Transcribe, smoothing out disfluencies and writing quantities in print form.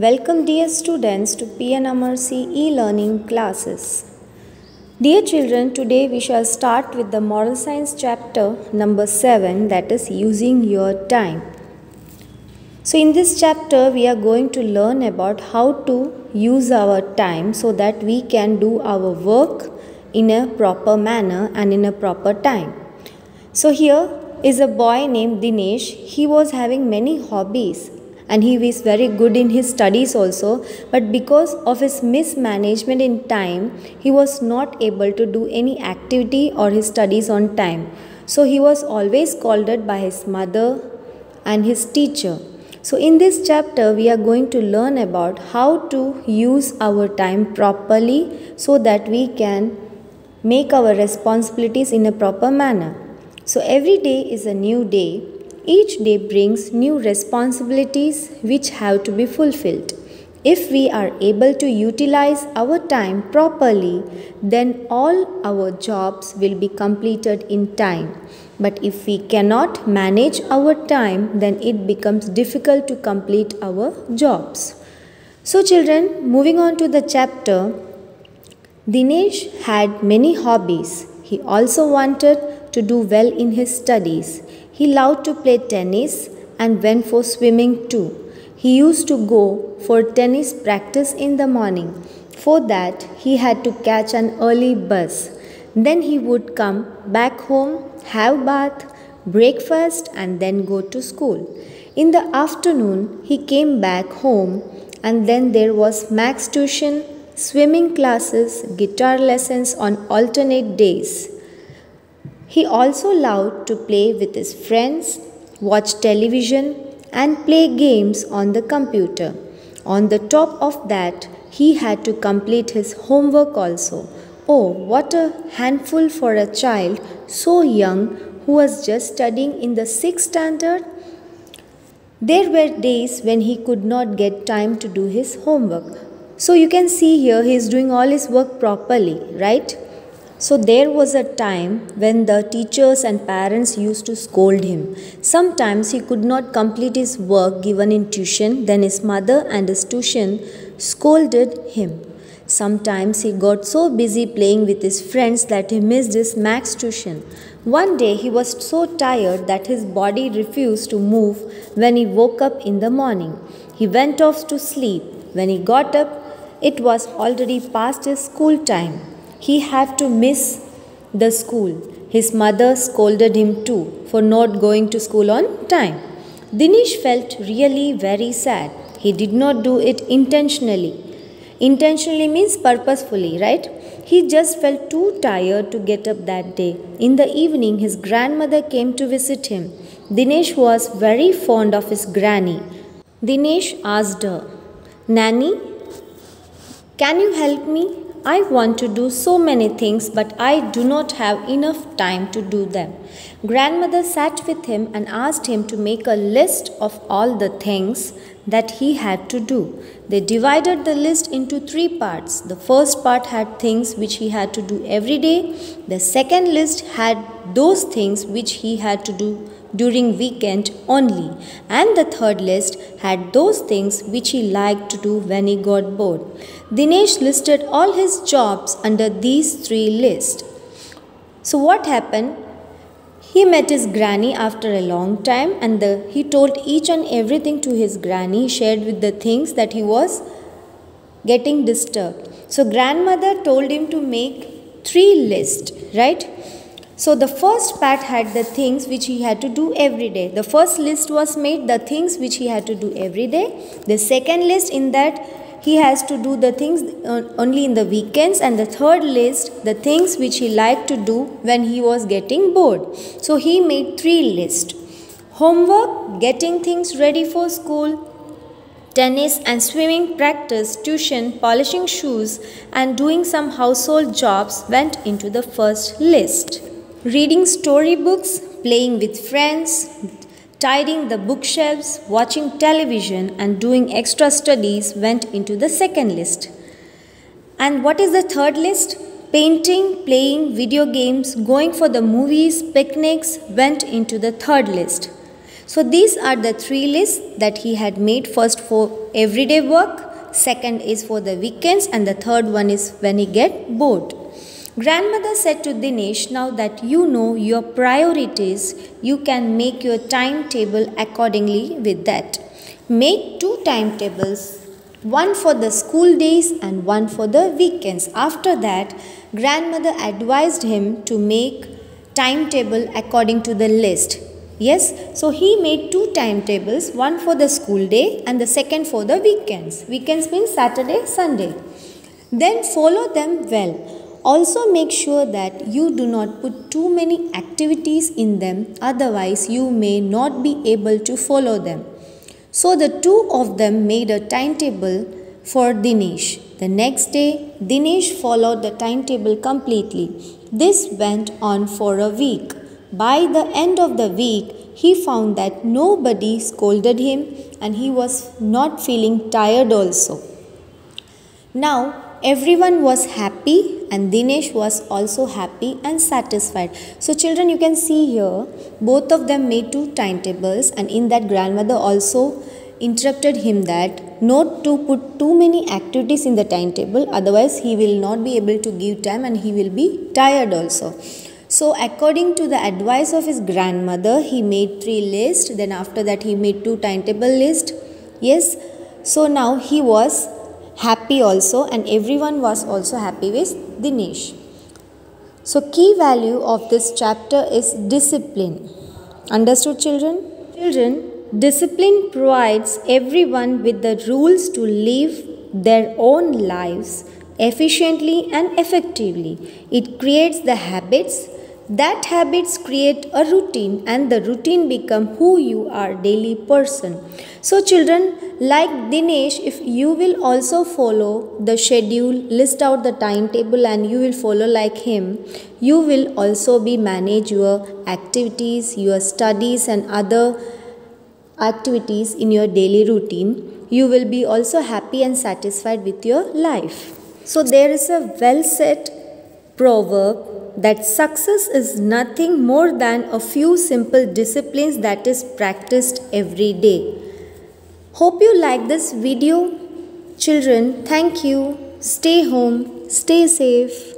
Welcome dear students to PNMRC e-learning classes. Dear children, today we shall start with the moral science chapter number 7, that is using your time. So in this chapter we are going to learn about how to use our time so that we can do our work in a proper manner and in a proper time. So here is a boy named Dinesh. He was having many hobbies and he was very good in his studies also, but because of his mismanagement in time, he was not able to do any activity or his studies on time. So he was always scolded by his mother and his teacher. So in this chapter we are going to learn about how to use our time properly so that we can make our responsibilities in a proper manner. So every day is a new day. Each day brings new responsibilities which have to be fulfilled. If we are able to utilize our time properly, then all our jobs will be completed in time. But if we cannot manage our time, then it becomes difficult to complete our jobs. So children, moving on to the chapter, Dinesh had many hobbies. He also wanted to do well in his studies. He loved to play tennis and went for swimming too. He used to go for tennis practice in the morning. For that, he had to catch an early bus. Then he would come back home, have bath, breakfast and then go to school. In the afternoon, he came back home and then there was maths tuition, swimming classes, guitar lessons on alternate days. He also loved to play with his friends, watch television and play games on the computer. On the top of that, he had to complete his homework also. Oh, what a handful for a child so young who was just studying in the 6th standard. There were days when he could not get time to do his homework. So you can see here he is doing all his work properly, right? So there was a time when the teachers and parents used to scold him. Sometimes he could not complete his work given in tuition, then his mother and his tuition scolded him. Sometimes he got so busy playing with his friends that he missed his maths tuition. One day he was so tired that his body refused to move when he woke up in the morning. He went off to sleep. When he got up, it was already past his school time. He had to miss the school. His mother scolded him too for not going to school on time. Dinesh felt really very sad. He did not do it intentionally. Intentionally means purposefully, right? He just felt too tired to get up that day. In the evening, his grandmother came to visit him. Dinesh was very fond of his granny. Dinesh asked her, "Nanny, can you help me? I want to do so many things, but I do not have enough time to do them." Grandmother sat with him and asked him to make a list of all the things that he had to do. They divided the list into 3 parts. The first part had things which he had to do every day. The second list had those things which he had to do during weekend only, and the third list had those things which he liked to do when he got bored. Dinesh listed all his jobs under these 3 lists. So what happened? He met his granny after a long time and he told each and everything to his granny, shared with the things that he was getting disturbed. So grandmother told him to make 3 lists, right? So the first part had the things which he had to do every day. The first list was made, the things which he had to do every day. The second list, in that he has to do the things only in the weekends, and the third list, the things which he liked to do when he was getting bored. So he made 3 lists. Homework, getting things ready for school, tennis and swimming practice, tuition, polishing shoes and doing some household jobs went into the first list. Reading storybooks, playing with friends, tidying the bookshelves, watching television and doing extra studies went into the second list. And what is the third list? Painting, playing video games, going for the movies, picnics went into the third list. So these are the three lists that he had made. First for everyday work, second is for the weekends, and the third one is when he get bored. Grandmother said to Dinesh, now that you know your priorities, you can make your timetable accordingly with that. Make two timetables, one for the school days and one for the weekends. After that, grandmother advised him to make timetable according to the list. Yes, so he made two timetables, one for the school day and the second for the weekends. Weekends means Saturday, Sunday. Then follow them well. Also make sure that you do not put too many activities in them, otherwise you may not be able to follow them. So the two of them made a timetable for Dinesh. The next day, Dinesh followed the timetable completely. This went on for a week. By the end of the week, he found that nobody scolded him and he was not feeling tired also. Now, everyone was happy and Dinesh was also happy and satisfied. So children, you can see here, both of them made two timetables, and in that grandmother also interrupted him that not to put too many activities in the timetable, otherwise he will not be able to give time and he will be tired also. So according to the advice of his grandmother, he made three lists, then after that he made two timetable lists. Yes, so now he was happy also and everyone was also happy with Dinesh. So key value of this chapter is discipline. Understood children? Children, discipline provides everyone with the rules to live their own lives efficiently and effectively. It creates the habits. That habits create a routine and the routine become who you are daily person. So children, like Dinesh, if you will also follow the schedule, list out the timetable and you will follow like him, you will also be manage your activities, your studies and other activities in your daily routine. You will be also happy and satisfied with your life. So there is a well said proverb that success is nothing more than a few simple disciplines that is practiced every day. Hope you like this video. Children, thank you. Stay home, stay safe.